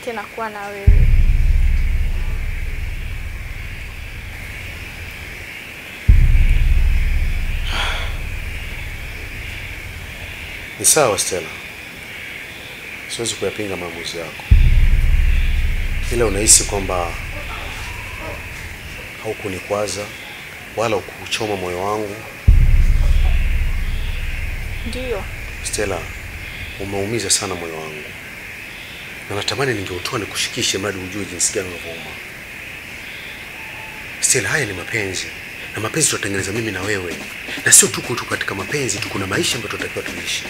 tena kuwa na wewe. Ni sawa Stella. Siwezi kuyapinga maamuzi yako. Ila unahisi kwamba haukunikwaza wala ukuchoma moyo wangu. Ndio. Stella, umeumiza sana moyo wangu. Na natamani ningeutoa nikushikishe mradi ujue jinsi gani unavyouma. Stella, haya ni mapenzi. Na mapenzi tutatengeneza mimi na wewe. Na sio tu katika mapenzi, kuna maisha ambayo tunatakiwa tuishi.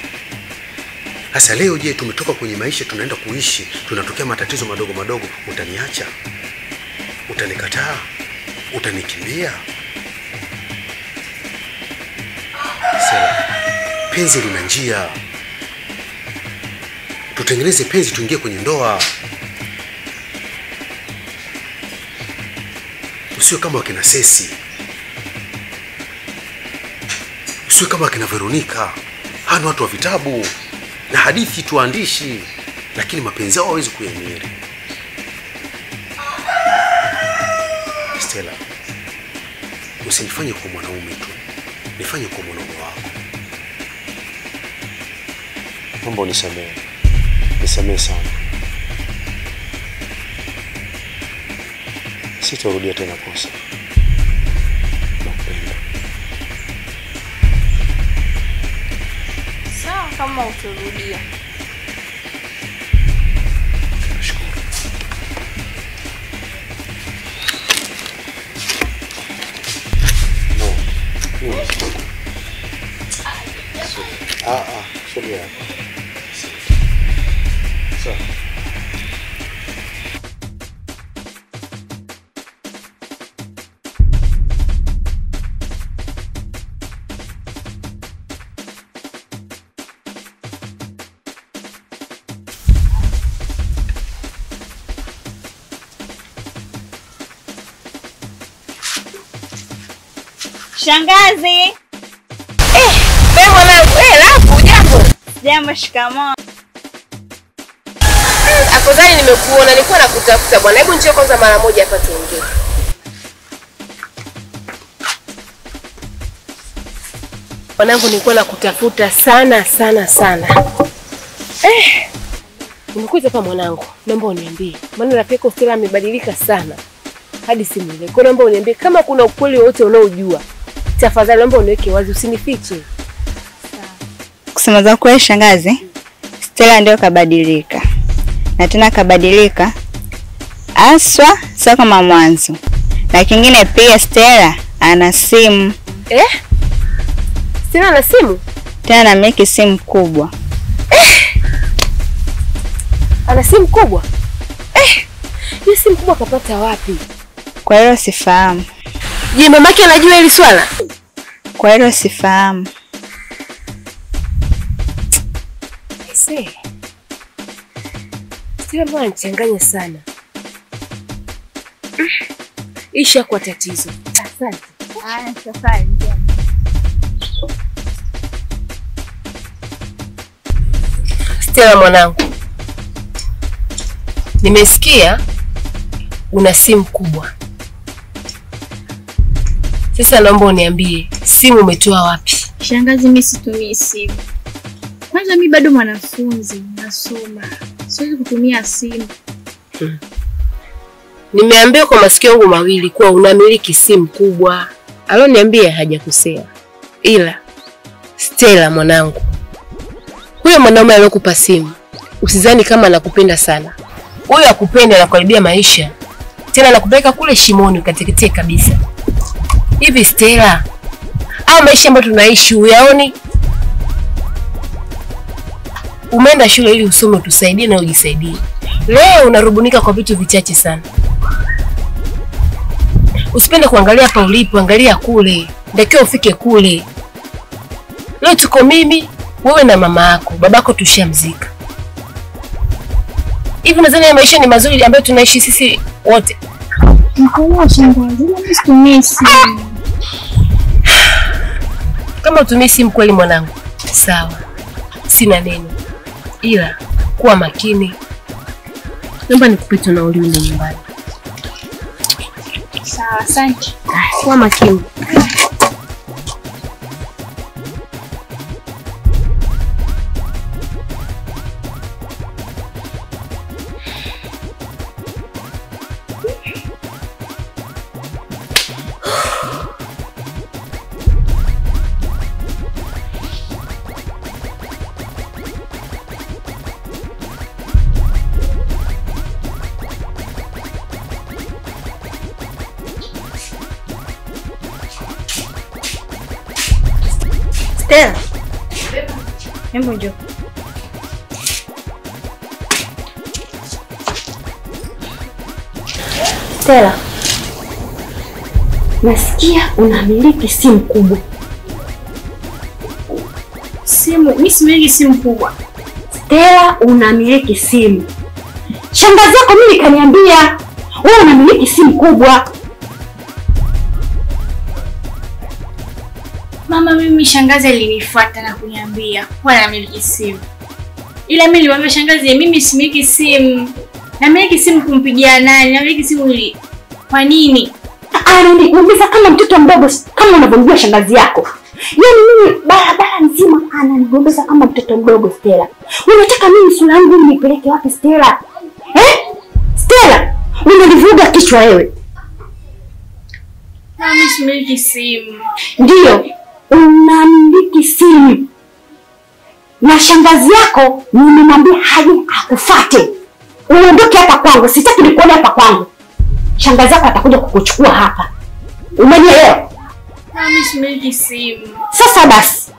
Sasa leo je, tumetoka kwenye maisha tunaenda kuishi, tunatokea matatizo madogo madogo, utaniacha? Utanikataa? Utanikimbia? Stella, penzi lina njia. Tutengeneze penzi tuingie kwenye ndoa. Usiwe kama wakina Sesi. Usiwe kama wakina Veronica. Hano watu wa vitabu na hadithi tuandishi, lakini mapenzi yao hawezi kuyamiri. Stella, usinifanye kwa mwanaume tu, nifanye kwa mwanaume wako. Naomba unisamehe. Nisamehe sana. Sitarudia tena kosa. Nakupenda. Sawa kama utarudia. Nashukuru. No. Sogea hapa. Sawa. Shangazi. Wewe mwanangu, lafu jambo. Jambo, shikamoo. Afadhali nimekuona, nilikuwa nakutafuta bwana. Hebu njoo kwanza mara moja hapa tuongee. Mwanangu, nilikuwa nakutafuta sana sana sana. Nimekuja hapa mwanangu, naomba uniambie. Maana rafiki yako Stella amebadilika sana. Hadi simu ile. Kwa naomba uniambie kama kuna ukweli wote unaojua. Tafadhali naomba uniweke wazi, usinifiche. Kusema za kweli shangazi, Stella ndio kabadilika. Na tena kabadilika aswa sio kama mwanzo. Na kingine pia Stella ana simu. Stella ana simu? Tena anamiliki simu kubwa. Ana simu kubwa? Hiyo simu kubwa kapata wapi? Kwa hilo sifahamu. Je, mamake anajua hili swala? Kwa hilo sifahamu. Stella mbona anachanganya sana. Isha kwa tatizo. Asante. Safari njema. Stella mwanangu, nimesikia una simu kubwa. Sasa naomba uniambie, simu umetoa wapi? Shangazi, mimi situmii simu. Kwanza mimi bado mwanafunzi, nasoma. Siwezi kutumia simu. Nimeambiwa kwa masikio yangu mawili kuwa unamiliki simu kubwa. Aloniambia hajakosea. Ila Stella mwanangu, huyo mwanaume aliyokupa simu, usizani kama anakupenda sana. Huyo akupenda na kuharibia maisha. Tena anakupeleka kule shimoni ukateketea kabisa. Hivi Stella, au maisha ambayo tunaishi uyaoni? Umeenda shule ili usome utusaidie na ujisaidie. Leo unarubunika kwa vitu vichache sana. Usipende kuangalia hapa ulipo, angalia kule. Ndio ufike kule. Leo tuko mimi, wewe na mama yako. Babako tushamzika. Hivi nadhani maisha ni mazuri ambayo tunaishi sisi wote. Nikoa shangazi, mimi situmii simu. Kama utumii simu kweli mwanangu, sawa. Sina neno. Ila kuwa makini. Naomba nikupe nauli uende nyumbani. Sawa, asante. Kuwa makini. Stella. Hebu njoo. Stella, nasikia unamiliki simu kubwa. Simu? Mimi similiki simu kubwa. Stella, unamiliki simu. Shangazi yako mimi kaniambia wewe unamiliki simu kubwa. Mama, mimi shangazi alinifuata na kuniambia kwa namiliki simu. Ila mimi nilimwambia shangazi mimi similiki simu. Namiliki simu kumpigia nani? Namiliki simu ili kwa nini? Ananiuliza kama mtoto mdogo kama unavyomjua shangazi yako. Yaani mimi barabara nzima ananigombeza kama mtoto mdogo. Stella, unataka mimi sura yangu nipeleke wapi Stella? Stella, unanivuga kichwa wewe. Mimi similiki simu. Ndio, unamiliki simu. Na shangazi yako nimemwambia haje akufuate. Uondoke hapa kwangu, sitaki nikuone hapa kwangu. Shangazi yako atakuja kukuchukua hapa. Umenielewa? Mimi similiki simu. Sasa basi,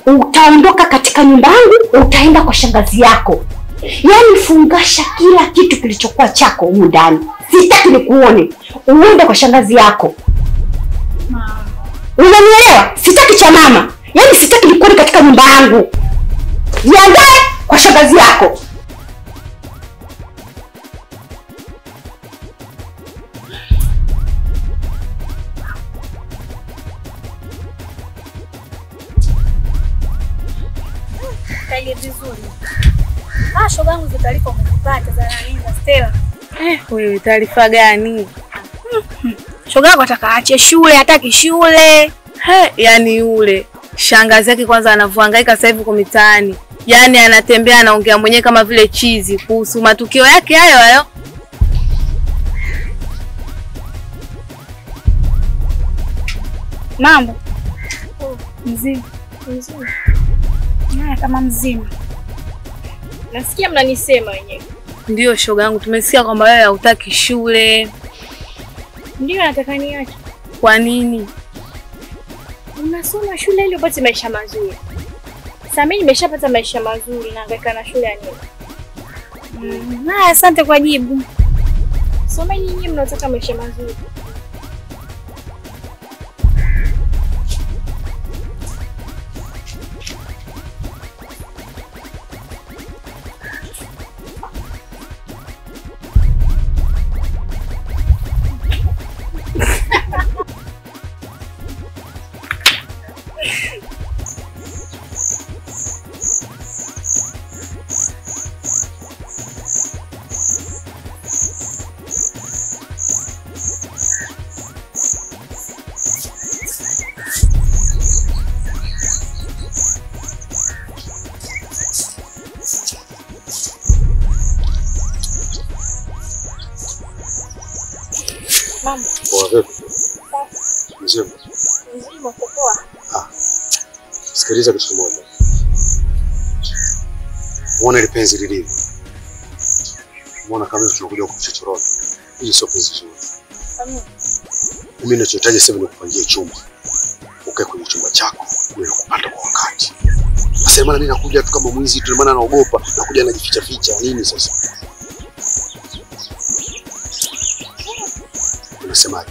utaondoka katika nyumba yangu, utaenda kwa shangazi yako. Yaani fungasha kila kitu kilichokuwa chako humu ndani. Sitaki nikuone. Uende kwa shangazi yako. Mama. Unanielewa? Sitaki cha mama. Yaani sitaki nikuone katika nyumba yangu. Jiandae kwa shangazi yako. Kaige vizuri. Shoga yangu za taarifa umezipata za nani za Stella? Wewe taarifa gani? Shoga yako ataka aache shule, hataki shule. Yaani yule shangazi yake kwanza anavyohangaika sasa hivi kwa mitaani. Yaani anatembea anaongea mwenyewe kama vile chizi kuhusu matukio yake hayo. Mambo. Mzima. Kama mzima. Nasikia mnanisema wenyewe. Ndio shoga yangu, tumesikia kwamba wewe hautaki shule. Ndio nataka niache. Kwa nini? Unasoma shule ili upate maisha mazuri. Sasa mimi nimeshapata maisha mazuri na hangaika na shule ya nini? Asante kwa jibu. Soma nyinyi mnataka maisha mazuri. Mama. Poa vipi? Mzima. Mzima poa. Sikiliza kitu kimoja. Muone ile penzi lilivyo. Muona kama hivi tunakuja kukuchochorona. Hii sio penzi zuri. Mimi ninachohitaji sasa ni kupangia chumba. Ukae kwenye chumba chako, wewe kupata kwa wakati. Sasa maana mimi nakuja tu kama mwizi tu, maana naogopa, nakuja najificha ficha nini sasa? Unasemaje?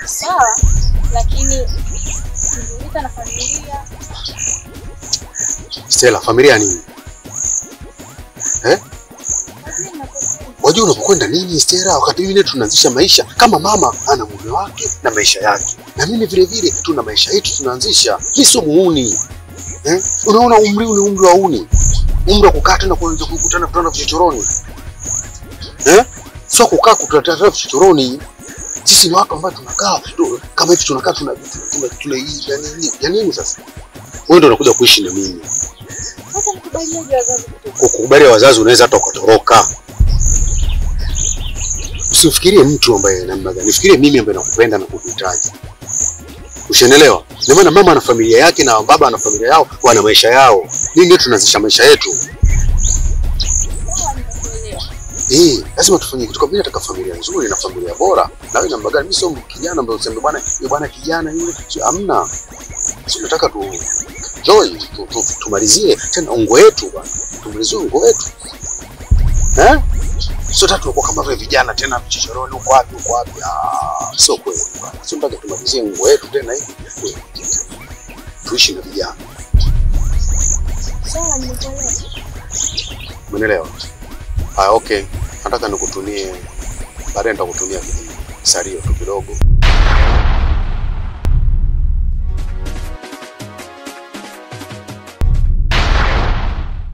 Sawa, lakini ndio na familia. Stella, familia nini? Wajua unapokwenda nini Stella, wakati mimi tunaanzisha maisha kama mama ana mume wake na maisha yake. Na mimi vile vile tuna maisha yetu tunaanzisha. Hii sio muuni. Unaona umri ni umri wa uni. umri wa kukaa tena kuanza kukutana kutana vichochoroni. Sio kukaa kutana vichochoroni. Sisi ni watu ambao tunakaa kama hivi, tunakaa tuna nini sasa? Wewe ndio unakuja kuishi na mimi. Sasa mkubalieje wazazi? Kukubalia wazazi unaweza hata ukatoroka. Usifikirie mtu ambaye namna gani. Nifikirie mimi ambaye nakupenda na kukuhitaji. Ushaelewa? Ni maana mama ana familia yake na baba ana familia yao, wana maisha yao. Mimi ndio tunazisha maisha yetu. Lazima tufanye kitu. Mimi nataka familia nzuri na familia bora. Na wewe namna gani? Mimi sio kijana ambaye useme bwana kijana yule. Hamna. Sisi tunataka tu joy, tumalizie tena ungo wetu bwana. Tumalizie ungo wetu. Sio tatu tuko kama vile vijana tena vichochoroni huko wapi. Sio kweli bwana. Sio tunataka tumalizie ungo wetu tena hivi. Tuishi na vijana. Sawa, nimekuelewa. Umeelewa? Okay. Nataka nikutumie baadaye, nitakutumia salio tu kidogo.